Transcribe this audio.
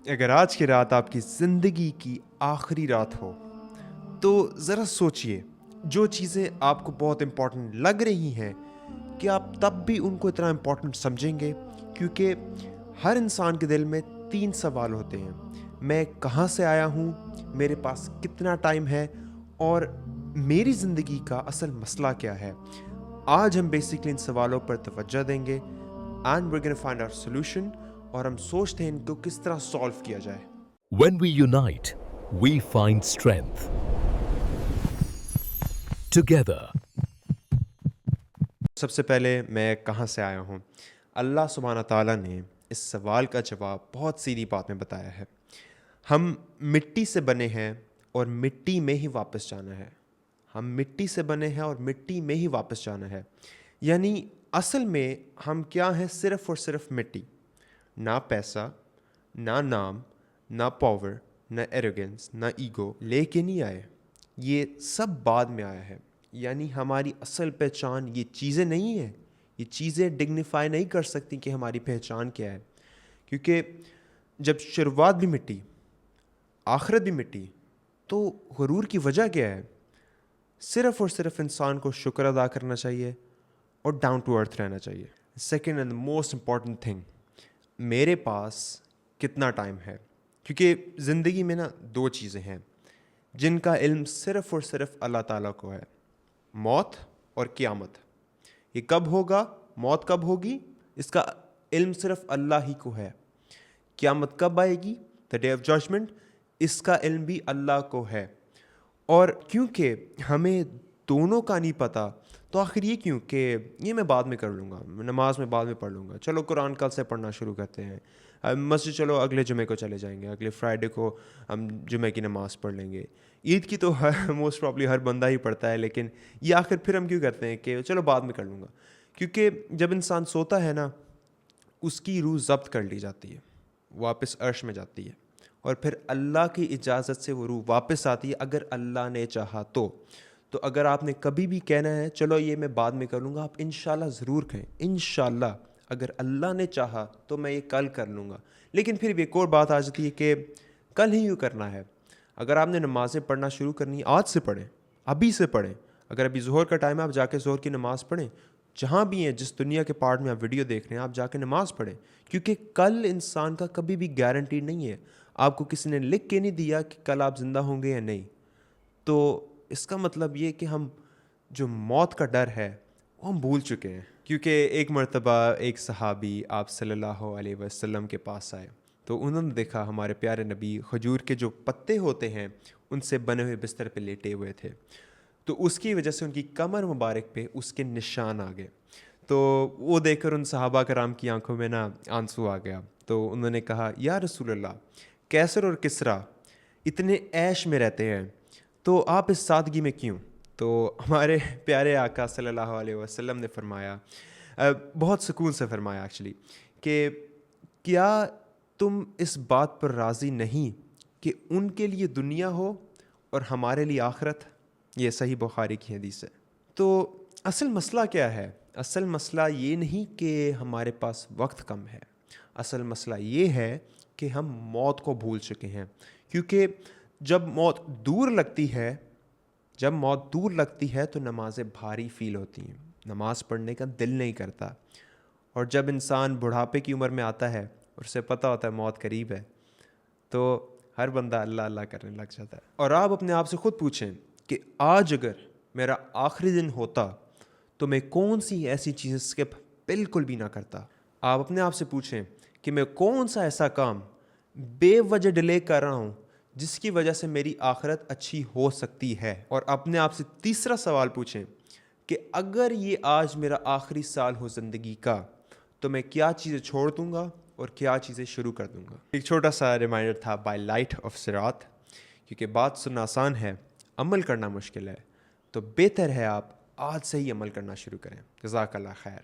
اگر آج کی رات آپ کی زندگی کی آخری رات ہو تو ذرا سوچئے، جو چیزیں آپ کو بہت امپورٹنٹ لگ رہی ہیں کہ آپ تب بھی ان کو اتنا امپورٹنٹ سمجھیں گے، کیونکہ ہر انسان کے دل میں 3 سوال ہوتے ہیں: میں کہاں سے آیا ہوں، میرے پاس کتنا ٹائم ہے، اور میری زندگی کا اصل مسئلہ کیا ہے۔ آج ہم بیسکلی ان سوالوں پر توجہ دیں گے and we're gonna find our solution، اور ہم سوچتے ہیں ان کو کس طرح سالو کیا جائے۔ When we unite, we find strength. Together, سب سے پہلے میں کہاں سے آیا ہوں؟ اللہ سبحانہ تعالیٰ نے اس سوال کا جواب بہت سیدھی بات میں بتایا ہے۔ ہم مٹی سے بنے ہیں اور مٹی میں ہی واپس جانا ہے۔ ہم مٹی سے بنے ہیں اور مٹی میں ہی واپس جانا ہے، یعنی اصل میں ہم کیا ہیں؟ صرف اور صرف مٹی۔ نہ پیسہ، نہ نام، نہ پاور، نہ ایروگنس، نہ ایگو لے کے نہیں آئے، یہ سب بعد میں آیا ہے۔ یعنی ہماری اصل پہچان یہ چیزیں نہیں ہیں، یہ چیزیں ڈگنیفائی نہیں کر سکتی کہ ہماری پہچان کیا ہے، کیونکہ جب شروعات بھی مٹی، آخرت بھی مٹی، تو غرور کی وجہ کیا ہے؟ صرف اور صرف انسان کو شکر ادا کرنا چاہیے اور ڈاؤن ٹو ارتھ رہنا چاہیے۔ Second and most important thing, میرے پاس کتنا ٹائم ہے، کیونکہ زندگی میں نا 2 چیزیں ہیں جن کا علم صرف اور صرف اللہ تعالیٰ کو ہے: موت اور قیامت۔ یہ کب ہوگا، موت کب ہوگی، اس کا علم صرف اللہ ہی کو ہے۔ قیامت کب آئے گی، دا ڈے آف ججمنٹ، اس کا علم بھی اللہ کو ہے۔ اور کیونکہ ہمیں دونوں کا نہیں پتہ، تو آخر یہ کیوں کہ یہ میں بعد میں کر لوں گا، نماز میں بعد میں پڑھ لوں گا، چلو قرآن کل سے پڑھنا شروع کرتے ہیں، مسجد چلو اگلے جمعے کو چلے جائیں گے، اگلے فرائیڈے کو ہم جمعے کی نماز پڑھ لیں گے۔ عید کی تو موسٹ پرابلی ہر بندہ ہی پڑھتا ہے، لیکن یہ آخر پھر ہم کیوں کرتے ہیں کہ چلو بعد میں کر لوں گا؟ کیونکہ جب انسان سوتا ہے نا، اس کی روح ضبط کر لی جاتی ہے، واپس عرش میں جاتی ہے، اور پھر اللہ کی اجازت سے وہ روح واپس آتی ہے اگر اللہ نے چاہا تو اگر آپ نے کبھی بھی کہنا ہے چلو یہ میں بعد میں کر لوں گا، آپ انشاءاللہ ضرور کہیں، انشاءاللہ اگر اللہ نے چاہا تو میں یہ کل کر لوں گا۔ لیکن پھر بھی ایک اور بات آ جاتی ہے کہ کل ہی یوں کرنا ہے۔ اگر آپ نے نمازیں پڑھنا شروع کرنی، آج سے پڑھیں، ابھی سے پڑھیں۔ اگر ابھی ظہر کا ٹائم ہے، آپ جا کے ظہر کی نماز پڑھیں، جہاں بھی ہیں، جس دنیا کے پارٹ میں آپ ویڈیو دیکھ رہے ہیں، آپ جا کے نماز پڑھیں، کیونکہ کل انسان کا کبھی بھی گارنٹی نہیں ہے۔ آپ کو کسی نے لکھ کے نہیں دیا کہ کل آپ زندہ ہوں گے یا نہیں، تو اس کا مطلب یہ کہ ہم جو موت کا ڈر ہے وہ ہم بھول چکے ہیں۔ کیونکہ ایک مرتبہ ایک صحابی آپ صلی اللہ علیہ وسلم کے پاس آئے، تو انہوں نے دیکھا ہمارے پیارے نبی کھجور کے جو پتے ہوتے ہیں ان سے بنے ہوئے بستر پہ لیٹے ہوئے تھے، تو اس کی وجہ سے ان کی کمر مبارک پہ اس کے نشان آ گئے۔ تو وہ دیکھ کر ان صحابہ کرام کی آنکھوں میں نا آنسو آ گیا، تو انہوں نے کہا یا رسول اللہ، کیسر اور کسریٰ اتنے عیش میں رہتے ہیں تو آپ اس سادگی میں کیوں؟ تو ہمارے پیارے آقا صلی اللہ علیہ وسلم نے فرمایا، بہت سکون سے فرمایا ایکچولی، کہ کیا تم اس بات پر راضی نہیں کہ ان کے لیے دنیا ہو اور ہمارے لیے آخرت؟ یہ صحیح بخاری کی حدیث ہے۔ تو اصل مسئلہ کیا ہے؟ اصل مسئلہ یہ نہیں کہ ہمارے پاس وقت کم ہے، اصل مسئلہ یہ ہے کہ ہم موت کو بھول چکے ہیں۔ کیونکہ جب موت دور لگتی ہے تو نمازیں بھاری فیل ہوتی ہیں، نماز پڑھنے کا دل نہیں کرتا، اور جب انسان بڑھاپے کی عمر میں آتا ہے اور اسے پتہ ہوتا ہے موت قریب ہے، تو ہر بندہ اللہ اللہ کرنے لگ جاتا ہے۔ اور آپ اپنے آپ سے خود پوچھیں کہ آج اگر میرا آخری دن ہوتا تو میں کون سی ایسی چیزیں اسکپ بالکل بھی نہ کرتا۔ آپ اپنے آپ سے پوچھیں کہ میں کون سا ایسا کام بے وجہ ڈیلے کر رہا ہوں جس کی وجہ سے میری آخرت اچھی ہو سکتی ہے۔ اور اپنے آپ سے تیسرا سوال پوچھیں کہ اگر یہ آج میرا آخری سال ہو زندگی کا تو میں کیا چیزیں چھوڑ دوں گا اور کیا چیزیں شروع کر دوں گا۔ ایک چھوٹا سا ریمائنڈر تھا، بائی لائٹ آف صراط، کیونکہ بات سننا آسان ہے، عمل کرنا مشکل ہے، تو بہتر ہے آپ آج سے ہی عمل کرنا شروع کریں۔ جزاک اللہ خیر۔